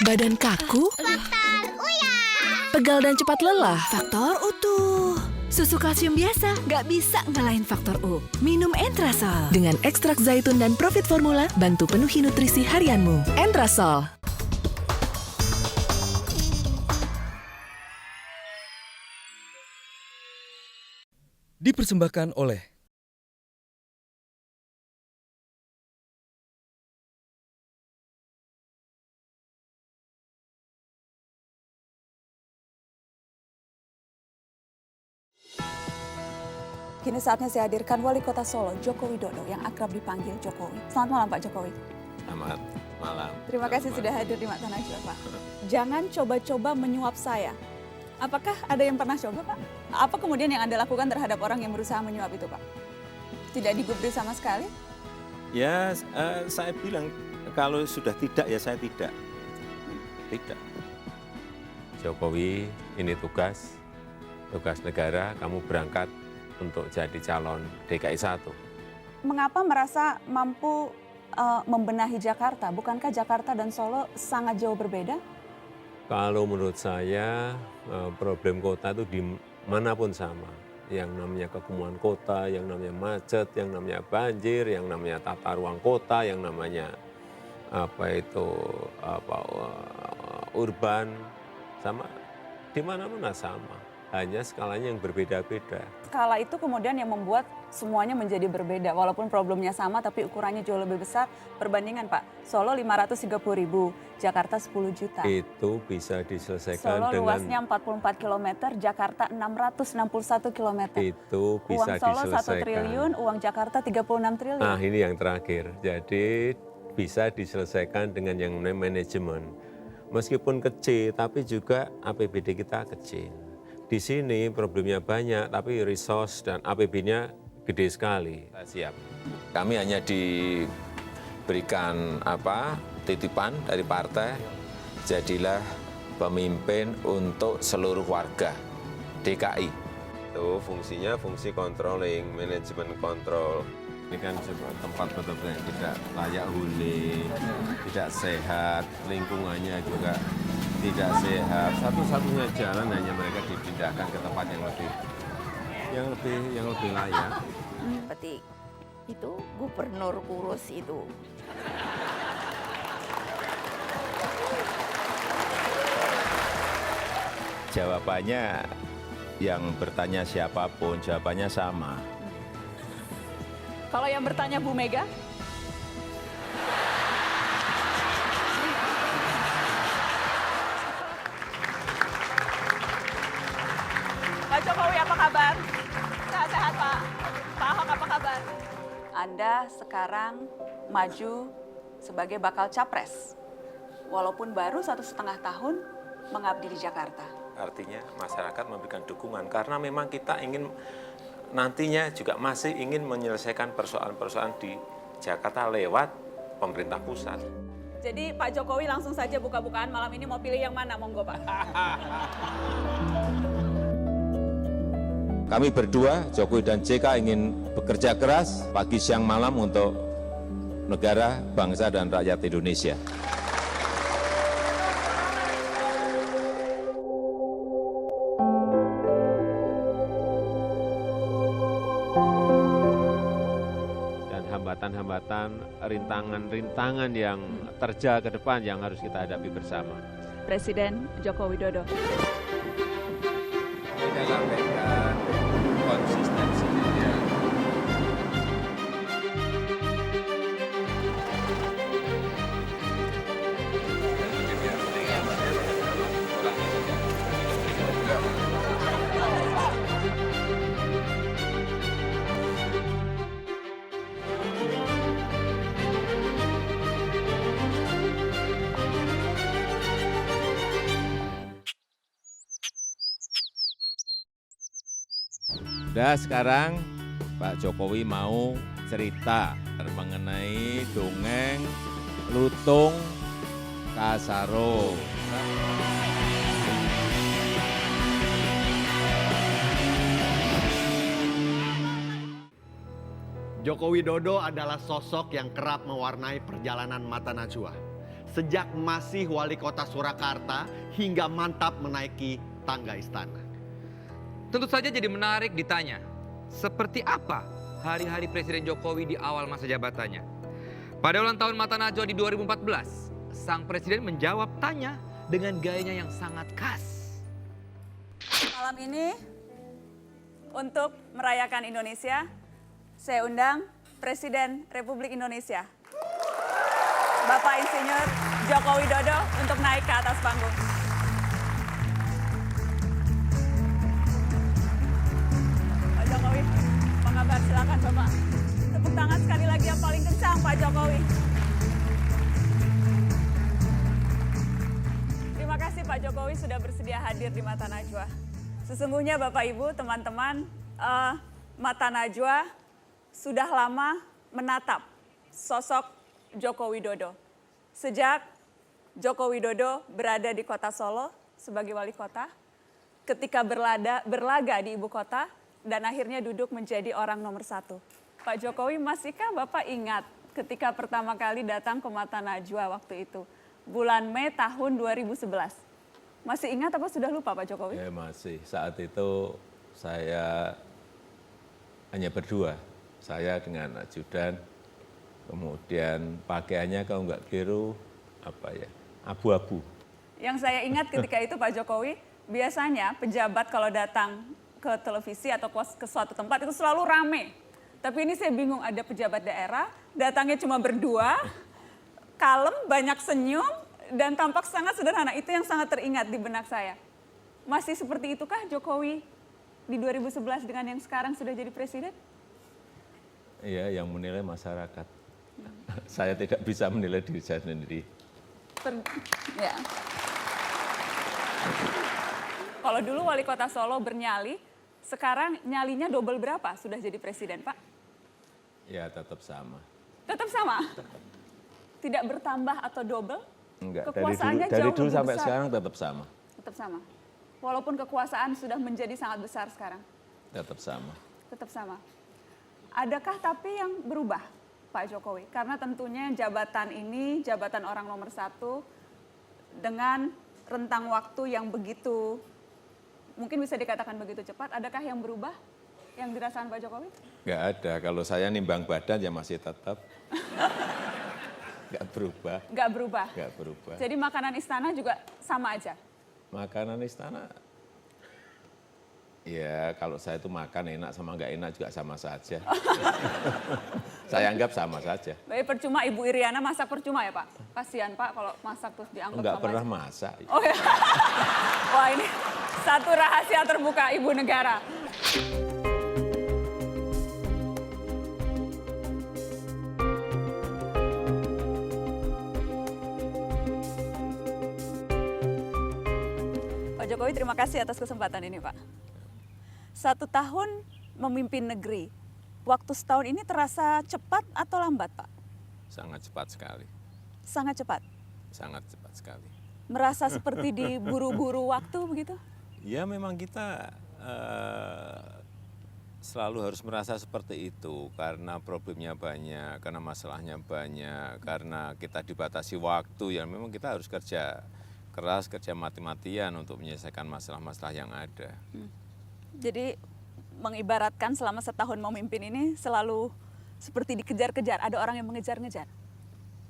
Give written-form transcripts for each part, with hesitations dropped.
Badan kaku? Faktor Uya. Pegal dan cepat lelah? Faktor utuh. Susu kalsium biasa nggak bisa ngalahin faktor U. Minum Entrasol. Dengan ekstrak zaitun dan Profit Formula, bantu penuhi nutrisi harianmu. Entrasol. Dipersembahkan oleh Kini saatnya saya hadirkan Wali Kota Solo, Joko Widodo, yang akrab dipanggil Jokowi. Selamat malam Pak Jokowi. Selamat malam. Terima kasih sudah hadir di Mata Najwa Pak. Jangan coba-coba menyuap saya. Apakah ada yang pernah coba Pak? Apa kemudian yang Anda lakukan terhadap orang yang berusaha menyuap itu Pak? Tidak digubris sama sekali? Ya, saya bilang kalau sudah tidak ya saya tidak. Tidak. Jokowi, ini tugas negara, kamu berangkat untuk jadi calon DKI 1. Mengapa merasa mampu membenahi Jakarta? Bukankah Jakarta dan Solo sangat jauh berbeda? Kalau menurut saya problem kota itu dimanapun sama. Yang namanya kekumuhan kota, yang namanya macet, yang namanya banjir, yang namanya tata ruang kota, yang namanya urban, sama di mana-mana sama. Hanya skalanya yang berbeda-beda. Skala itu kemudian yang membuat semuanya menjadi berbeda. Walaupun problemnya sama tapi ukurannya jauh lebih besar. Perbandingan Pak, Solo 530.000, Jakarta 10 juta. Itu bisa diselesaikan Solo dengan... luasnya 44 km, Jakarta 661 km. Itu bisa uang Solo diselesaikan. 1 triliun, uang Jakarta 36 triliun. Nah ini yang terakhir. Jadi bisa diselesaikan dengan yang namanya manajemen. Meskipun kecil, tapi juga APBD kita kecil. Di sini problemnya banyak, tapi resource dan APB-nya gede sekali. Siap. Kami hanya diberikan titipan dari partai, jadilah pemimpin untuk seluruh warga DKI. Itu fungsinya fungsi controlling, manajemen kontrol. Ini kan sebuah tempat betul-betul yang tidak layak huni, tidak sehat, lingkungannya juga tidak sehat. Satu-satunya jalan hanya mereka dipindahkan ke tempat yang lebih layak. Seperti itu gubernur kurus itu. Jawabannya yang bertanya siapapun, jawabannya sama. Kalau yang bertanya Bu Mega? Pak Jokowi apa kabar? Sehat-sehat Pak. Pak Ahok apa kabar? Anda sekarang maju sebagai bakal capres. Walaupun baru 1,5 tahun mengabdi di Jakarta. Artinya masyarakat memberikan dukungan karena memang kita ingin nantinya juga masih ingin menyelesaikan persoalan-persoalan di Jakarta lewat pemerintah pusat. Jadi Pak Jokowi langsung saja buka-bukaan malam ini mau pilih yang mana? Monggo Pak. Kami berdua, Jokowi dan JK, ingin bekerja keras pagi, siang, malam untuk negara, bangsa, dan rakyat Indonesia. Hambatan-hambatan, rintangan-rintangan yang terjal ke depan yang harus kita hadapi bersama. Presiden Joko Widodo. Kita sampaikan konsistensi. Udah sekarang Pak Jokowi mau cerita mengenai dongeng Lutung Kasaro. Joko Widodo adalah sosok yang kerap mewarnai perjalanan Mata Najwa. sejak masih wali kota Surakarta hingga mantap menaiki tangga istana. Tentu saja jadi menarik ditanya, seperti apa hari-hari Presiden Jokowi di awal masa jabatannya? Pada ulang tahun Mata Najwa di 2014, sang Presiden menjawab tanya dengan gayanya yang sangat khas. Malam ini untuk merayakan Indonesia, saya undang Presiden Republik Indonesia, Bapak Insinyur Joko Widodo untuk naik ke atas panggung. Pak Jokowi, apa kabar? Silakan Bapak. Tepuk tangan sekali lagi yang paling kencang Pak Jokowi. Terima kasih Pak Jokowi sudah bersedia hadir di Mata Najwa. Sesungguhnya Bapak Ibu, teman-teman, Mata Najwa sudah lama menatap sosok Joko Widodo. Sejak Joko Widodo berada di kota Solo sebagai wali kota, ketika berlaga di ibu kota, dan akhirnya duduk menjadi orang nomor 1. Pak Jokowi, masihkah Bapak ingat ketika pertama kali datang ke Mata Najwa waktu itu? Bulan Mei tahun 2011. Masih ingat apa sudah lupa Pak Jokowi? Ya masih, saat itu saya hanya berdua, saya dengan ajudan, kemudian pakaiannya kalau nggak biru, abu-abu. Yang saya ingat ketika itu Pak Jokowi, biasanya pejabat kalau datang ke televisi atau ke suatu tempat itu selalu rame. Tapi ini saya bingung, ada pejabat daerah, datangnya cuma berdua, kalem, banyak senyum, dan tampak sangat sederhana. Itu yang sangat teringat di benak saya. Masih seperti itukah Jokowi di 2011 dengan yang sekarang sudah jadi presiden? Iya, yang menilai masyarakat. Saya tidak bisa menilai diri saya sendiri. Ya. Kalau dulu wali kota Solo bernyali, sekarang nyalinya double berapa sudah jadi presiden, Pak? Ya, tetap sama. Tetap sama? Tidak bertambah atau double? Enggak, Kekuasaannya dari jauh dulu lebih sampai besar. sekarang tetap sama. Tetap sama. Walaupun kekuasaan sudah menjadi sangat besar sekarang. Tetap sama. Tetap sama. Adakah tapi yang berubah, Pak Jokowi? Karena tentunya jabatan ini, jabatan orang nomor 1, dengan rentang waktu yang begitu, mungkin bisa dikatakan begitu cepat, adakah yang berubah yang dirasakan Pak Jokowi? Enggak ada, kalau saya nimbang badan ya masih tetap. Enggak berubah. Nggak berubah? Enggak berubah. Jadi makanan istana juga sama aja? Makanan istana, ya kalau saya itu makan enak sama enggak enak juga sama saja. Saya anggap sama saja. Baik, percuma Ibu Iriana masak percuma ya Pak? Kasihan Pak kalau masak terus dianggap Enggak sama pernah aja. masak. Oh ya. Wah, ini satu rahasia terbuka Ibu Negara. Pak Jokowi, terima kasih atas kesempatan ini Pak. 1 tahun memimpin negeri, waktu setahun ini terasa cepat atau lambat Pak? Sangat cepat sekali. Sangat cepat. Sangat cepat sekali. Merasa seperti diburu-buru waktu begitu? Ya memang kita selalu harus merasa seperti itu karena problemnya banyak, karena masalahnya banyak, karena kita dibatasi waktu, ya memang kita harus kerja keras, kerja mati-matian untuk menyelesaikan masalah-masalah yang ada. Jadi mengibaratkan selama setahun memimpin ini selalu seperti dikejar-kejar, ada orang yang mengejar-ngejar.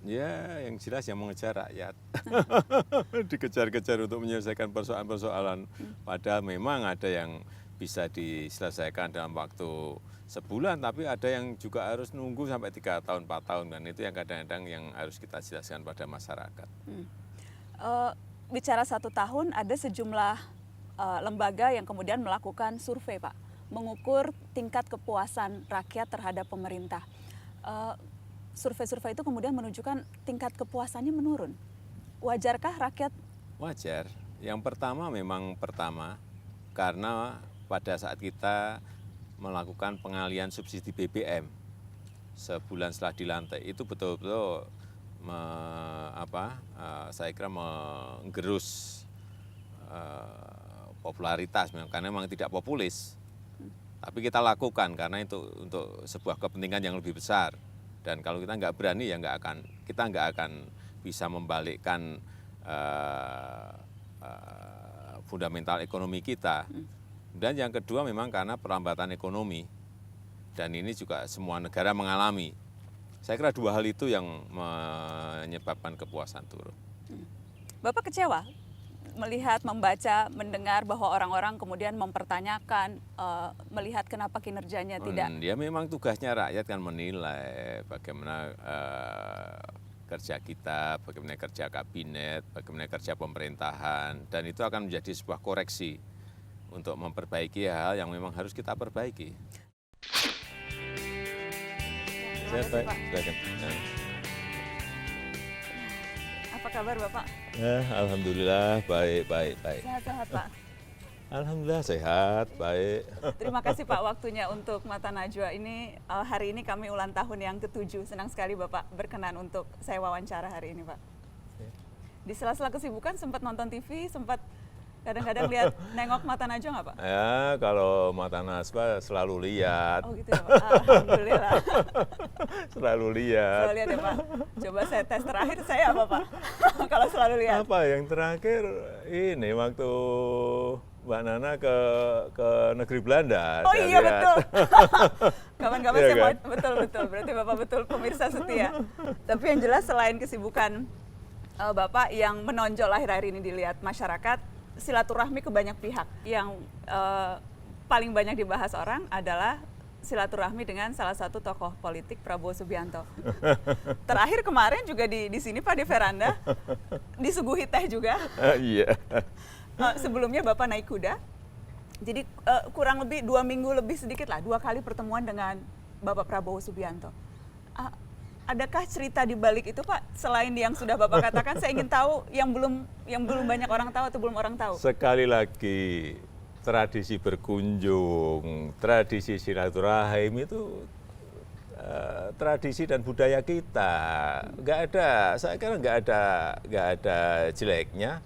Ya yang jelas yang mengejar rakyat, dikejar-kejar untuk menyelesaikan persoalan-persoalan. Padahal memang ada yang bisa diselesaikan dalam waktu sebulan, tapi ada yang juga harus nunggu sampai 3 tahun, 4 tahun, dan itu yang kadang-kadang yang harus kita jelaskan pada masyarakat. Bicara 1 tahun, ada sejumlah lembaga yang kemudian melakukan survei Pak, mengukur tingkat kepuasan rakyat terhadap pemerintah. Survei-survei itu kemudian menunjukkan tingkat kepuasannya menurun. Wajarkah rakyat? Wajar. Yang pertama memang karena pada saat kita melakukan pengalian subsidi BBM sebulan setelah dilantik, itu betul-betul saya kira menggerus popularitas, karena memang tidak populis. Tapi kita lakukan karena itu untuk sebuah kepentingan yang lebih besar. Dan kalau kita nggak berani ya kita nggak akan bisa membalikkan fundamental ekonomi kita. Dan yang kedua memang karena perlambatan ekonomi. Dan ini juga semua negara mengalami. Saya kira dua hal itu yang menyebabkan kepuasan turun. Bapak kecewa melihat, membaca, mendengar bahwa orang-orang kemudian mempertanyakan, melihat kenapa kinerjanya tidak. Ya memang tugasnya rakyat kan menilai bagaimana kerja kita, bagaimana kerja kabinet, bagaimana kerja pemerintahan, dan itu akan menjadi sebuah koreksi untuk memperbaiki hal yang memang harus kita perbaiki. Terima kasih, Pak. Apa kabar Bapak? Alhamdulillah baik. Sehat-sehat Pak. Alhamdulillah sehat, baik. Terima kasih Pak waktunya untuk Mata Najwa ini. Hari ini kami ulang tahun yang ke-7. Senang sekali Bapak berkenan untuk saya wawancara hari ini Pak. Di sela-sela kesibukan sempat nonton TV, sempat kadang-kadang lihat nengok Mata Najwa nggak Pak? Ya kalau Mata Najwa selalu lihat. Oh gitu ya Pak, alhamdulillah. Selalu lihat. Selalu lihat ya Pak. Coba saya tes terakhir saya apa Pak? Kalau selalu lihat. Apa yang terakhir ini waktu Mbak Nana ke negeri Belanda. Oh iya lihat. betul. Kapan-kapan Iya saya kan? betul. Berarti Bapak betul pemirsa setia. Tapi yang jelas selain kesibukan Bapak yang menonjol akhir-akhir ini dilihat masyarakat, silaturahmi ke banyak pihak. Yang paling banyak dibahas orang adalah silaturahmi dengan salah satu tokoh politik, Prabowo Subianto. Terakhir kemarin juga di sini Pak, di veranda, disuguhi teh juga. Iya. Sebelumnya Bapak naik kuda, jadi kurang lebih 2 minggu lebih sedikit lah, 2 kali pertemuan dengan Bapak Prabowo Subianto. Adakah cerita di balik itu Pak? Selain yang sudah Bapak katakan, saya ingin tahu yang belum banyak orang tahu atau belum orang tahu. Sekali lagi, tradisi berkunjung, tradisi silaturahim itu tradisi dan budaya kita. Nggak ada, saya kira nggak ada jeleknya.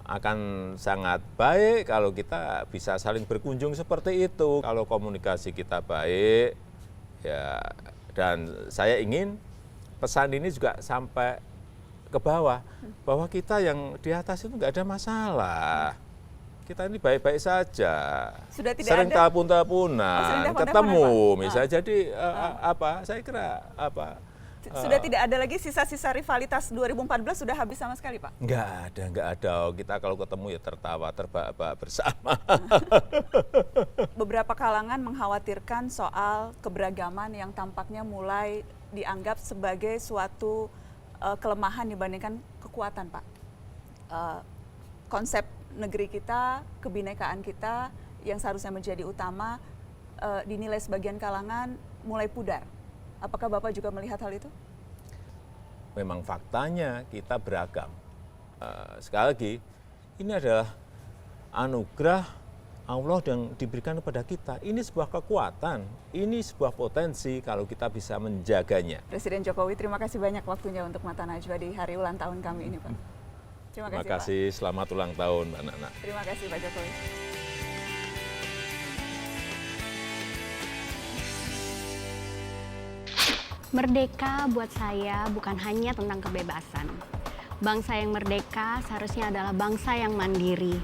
Akan sangat baik kalau kita bisa saling berkunjung seperti itu. Kalau komunikasi kita baik, ya, dan saya ingin pesan ini juga sampai ke bawah, bahwa kita yang di atas itu nggak ada masalah. Kita ini baik-baik saja. Sudah tidak sering ada tapun-tapunan, ketemu misalnya. Jadi saya kira sudah tidak ada lagi sisa-sisa rivalitas 2014, sudah habis sama sekali Pak? Nggak ada. Kita kalau ketemu ya tertawa, terbahak-bahak bersama. Beberapa kalangan mengkhawatirkan soal keberagaman yang tampaknya mulai dianggap sebagai suatu kelemahan dibandingkan kekuatan Pak. Konsep negeri kita, kebinekaan kita yang seharusnya menjadi utama, dinilai sebagian kalangan mulai pudar. Apakah Bapak juga melihat hal itu? Memang faktanya kita beragam. Sekali lagi, ini adalah anugerah Allah yang diberikan kepada kita. Ini sebuah kekuatan, ini sebuah potensi kalau kita bisa menjaganya. Presiden Jokowi, terima kasih banyak waktunya untuk Mata Najwa di hari ulang tahun kami ini Pak. Terima kasih Pak. Selamat ulang tahun Mbak Nana. Terima kasih Pak Jokowi. Merdeka buat saya bukan hanya tentang kebebasan. Bangsa yang merdeka seharusnya adalah bangsa yang mandiri.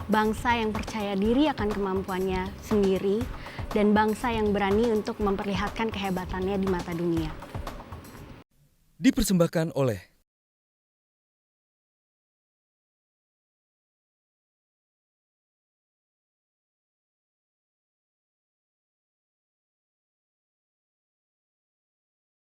Bangsa yang percaya diri akan kemampuannya sendiri. Dan bangsa yang berani untuk memperlihatkan kehebatannya di mata dunia. Dipersembahkan oleh